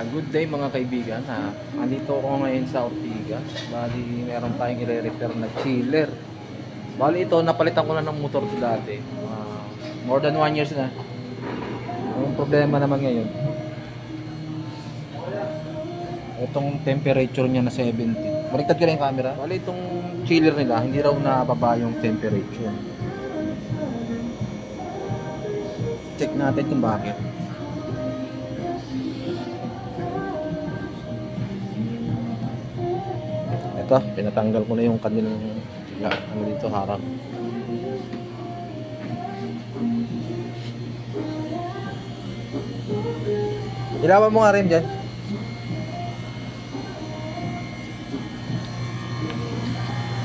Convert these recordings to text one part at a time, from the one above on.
Good day mga kaibigan. Andito ako ngayon sa Ortigas. Bali, meron tayong i-repair na chiller. Bali ito, napalitan ko na ng motor ko dati. More than 1 years na. Ang problema naman ngayon, itong temperature niya na 70. Baliktad ka rin yung camera. Bali itong chiller nila, hindi raw nababa yung temperature. Check natin kung bakit. Ito, pinatanggal ko na yung kanilang ano dito, harang. Ilawan mo nga rin dyan.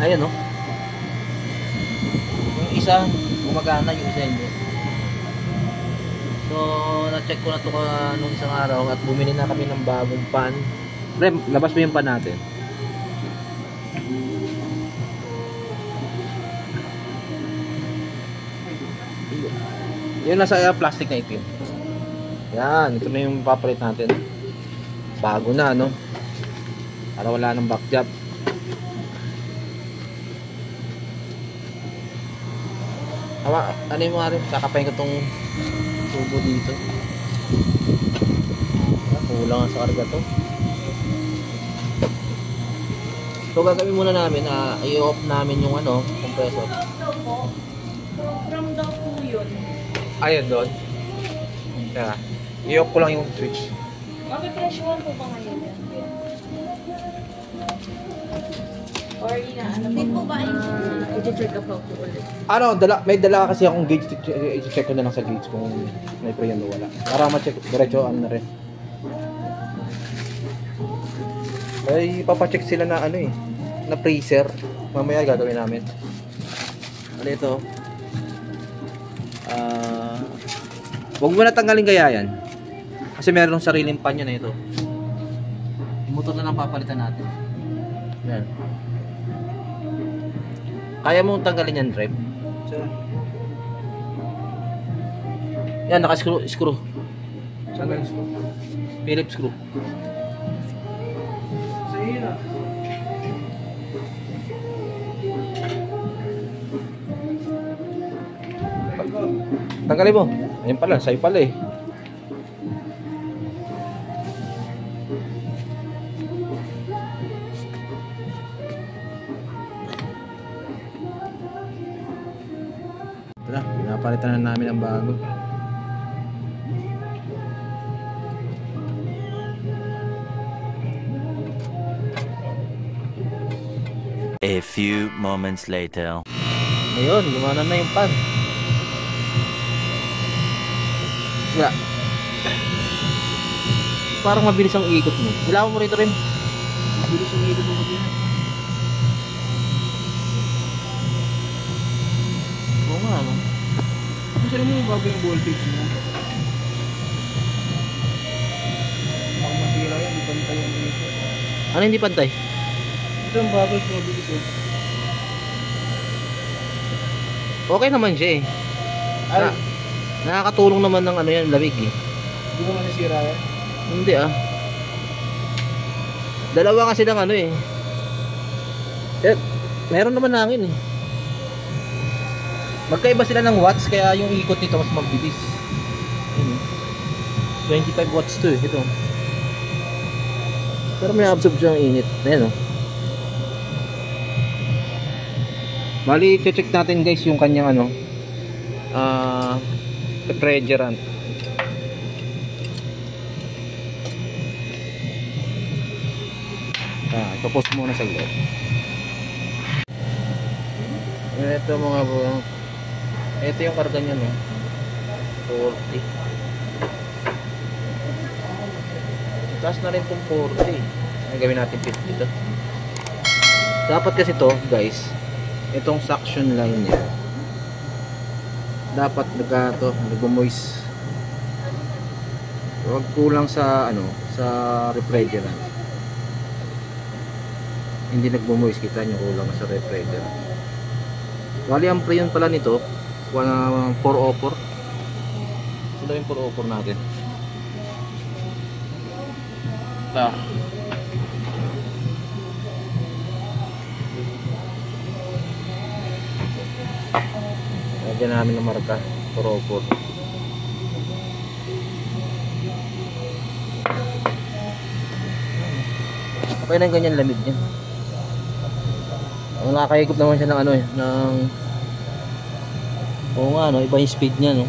Ayan o. Yung isa gumagana, yung isa hindi. So, na-check ko na ito nung isang araw at bumili na kami ng bagong pan. Rem, labas mo yung pan natin. Yun nasa plastic na itim. Yan, ito na yung papalit natin. Bago na, no? Para wala ng back job. Ano yung mga rin? Kakapain ko itong tubo dito. Kulang sa karga to. So gagawin muna namin, i-off namin yung compressor. From daw po yun. Ayun doon. Yeah. I-off ko lang yung switch. Mapipresyohan po ba ngayon yan? Or inaano? Hindi po ba yung i-check up po ulit? May dala kasi akong gauge. I-check ko na lang sa gauge kung may pre yan o wala. Para ma-check. Diretso na rin. Ay, papacheck sila na na freezer. Mamaya gagawin namin. Ano ito? Huwag mo na tanggalin kaya yan. Kasi meron sariling pan yan na ito. Yung motor na lang papalitan natin. Yan. Kaya mo tanggalin yan, Rep? Yan, naka-screw. Saan ba yung screw? Phillips screw. Sa hila. Tanggalin mo. Ayun pala, sa'yo pala eh. Tara, pinapalitan na namin ang bago. A few moments later. Ayun, gumana na yung pan. Yeah. Parang mabilis ang ikot mo. Ilawan mo rito rin. Mabilis ang ikot mo din. Oo nga, no? Gusto mo yung bago yung voltage mo? Baka masira yan, di pantay yung dito. Ano hindi pantay? Ito yung bago yung mabilis eh. Okay naman siya eh. Ay, Nakakatulong naman ng yan, lamig eh. hindi mo nasira yan? Hindi ah. Dalawa kasi ng eh. Meron naman hangin eh. Magkaiba sila ng watts kaya yung ikot nito mas mabilis. 25 watts to eh, ito. Pero may absorb siyang init. Ayan oh. Bali, check natin guys yung kanyang refrigerant. Ipapos muna sa loob. Ito mga bro. Ito yung karga niya no. 40. Taas na rin itong 40. Ay, gawin natin 50 dito. Dapat kasi to guys, itong suction line niya dapat nagmo-moist. Huwag kulang sa sa refrigerant. Hindi nagmo-moist, kita nyo kulang sa refrigerant. Bali ang pre yun pala nito 404. Sino yung 404 natin? marka. Lagyan namin ng marka. Purokor. Okay na ganyan lamig niya. Nakakahigop naman siya ng ano eh, ng oo nga no, iba yung speed niya no.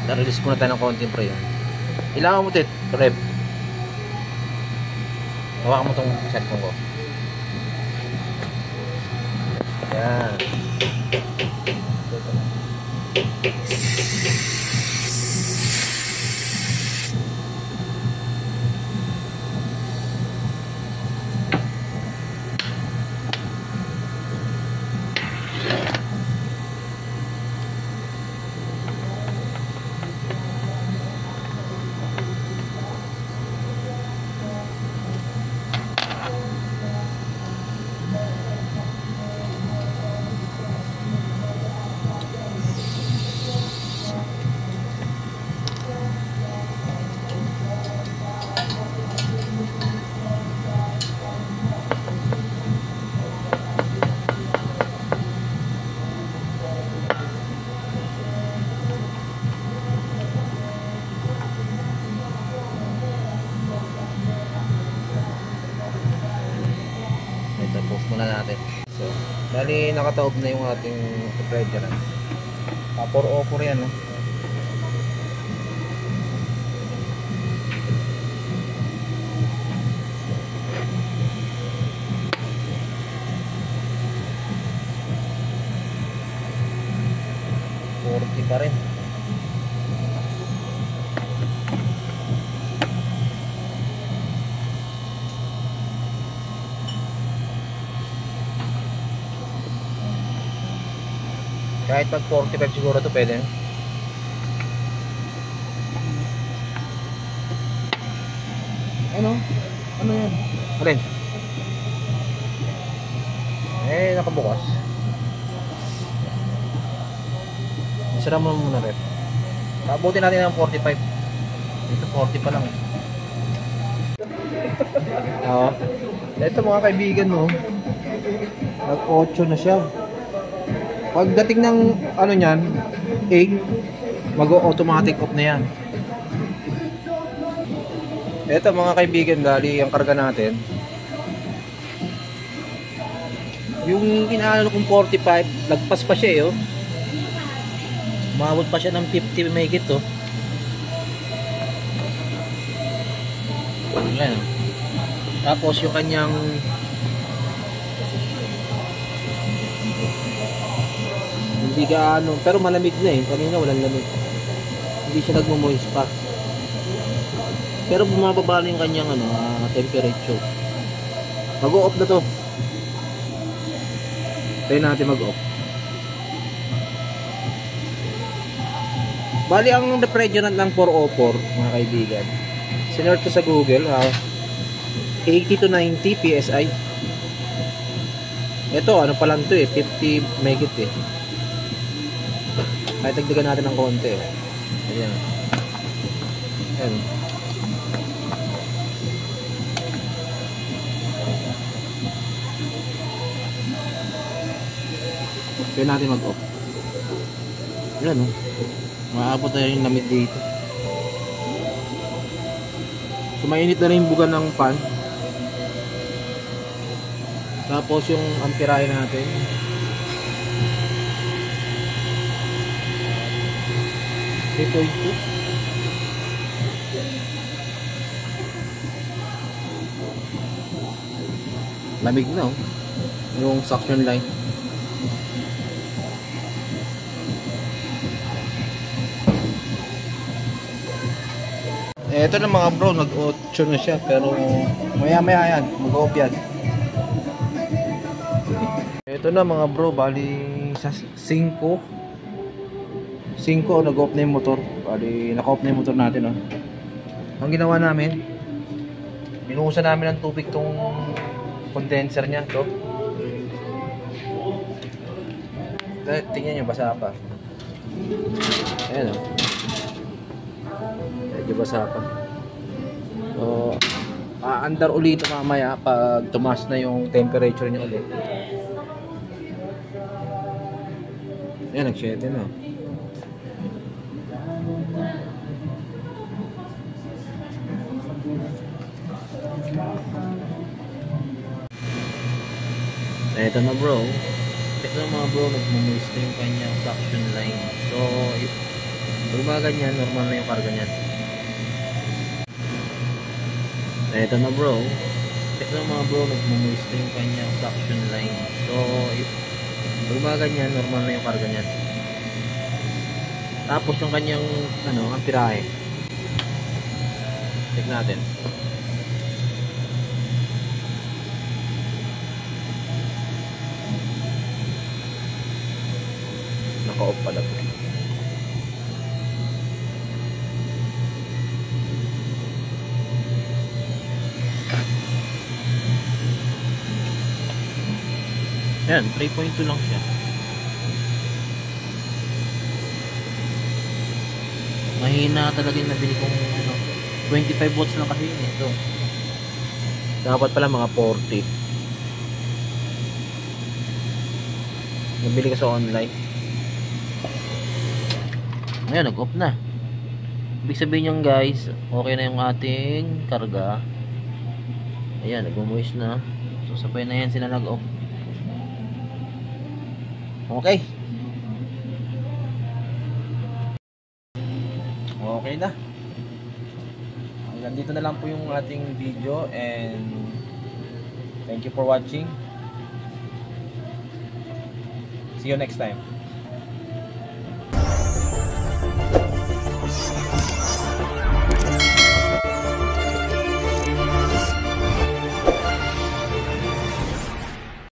Na-release muna tayo ng konti pre. Ilangan mo tit, Reb. Hawakan mo tong cellphone ko. Yan. Post muna natin. So, bali nakataob na yung ating refrigerant. Kapor-opor yan, no? Pa rin. Kahit pag 45 siguro to pwede. Ano? Ano yan? Alin? Eh, nakabukas. Isara mo muna rin. Pabutin natin ng 45. Dito 40 pa lang. Oo. Ito mga kaibigan mo. Nag-8 na siya. Pagdating ng ano niyan, 8, mag-automatic off na yan. Ito mga kaibigan, dali ang karga natin. Yung inaano kong 45, lagpas pa siya eh, oh. Umabot pa siya ng 50 megit, oh. Ayan. Tapos yung kanyang hindi gaano, pero malamig na eh. Kanina walang lamig. Hindi siya nagmo-moist pa. Pero bumababa na yung kanyang ano, temperature. Mag-o-off na to. Tayo natin mag-off. Bali ang refrigerant ng 404, mga kaibigan. Sinerch ko sa Google, 80 to 90 PSI. Ito, ano pa lang to eh, 50 megit eh. Kahit dagdagan natin ng konti eh. Ayan. Ayan. Pwede natin mag-off. Ayan, oh. Maabot na yung lamig dito. So, mainit na rin yung buga ng fan. Tapos yung amperahe natin. 3.2. Lamig na, oh. Yung suction line. Ito na mga bro, nag-8 na siya, pero maya-maya yan, mag-off yan. Ito na mga bro, bali sa 5 nag-off na yung motor. Bali naka-off na yung motor natin, oh. Ang ginawa namin, binuhusan namin ng tubig tong condenser niya, to. Tingnan nyo, basa pa. Ayan o. Medyo basa pa. So, aandar ulit ito mamaya pag tumaas na yung temperature niya ulit. Ayan, nag-7 na. Ito na bro. Ito na mga bro, nagmumoist na yung kanyang suction line. So, pag mga ganyan, normal na yung karga niyan. Ito na bro. Ito na mga bro, nagmumoist na yung kanyang suction line. So, pag mga ganyan, normal na yung karga niyan. Tapos yung kanyang, amperahe. Check natin. Naka-off pala po. Yan, 3.2 lang siya. Mahina talaga yung nabili kong 25 watts lang kasi yun ito. Dapat pala mga 40. Nabili ka sa online. Ngayon, nag-off na. Ibig sabihin nyo guys, okay na yung ating karga. Ayan, nag-moist na. So, sabay na yan sila nag-off. Okay. Okay na. Hanggang dito na lang po yung ating video and thank you for watching. See you next time.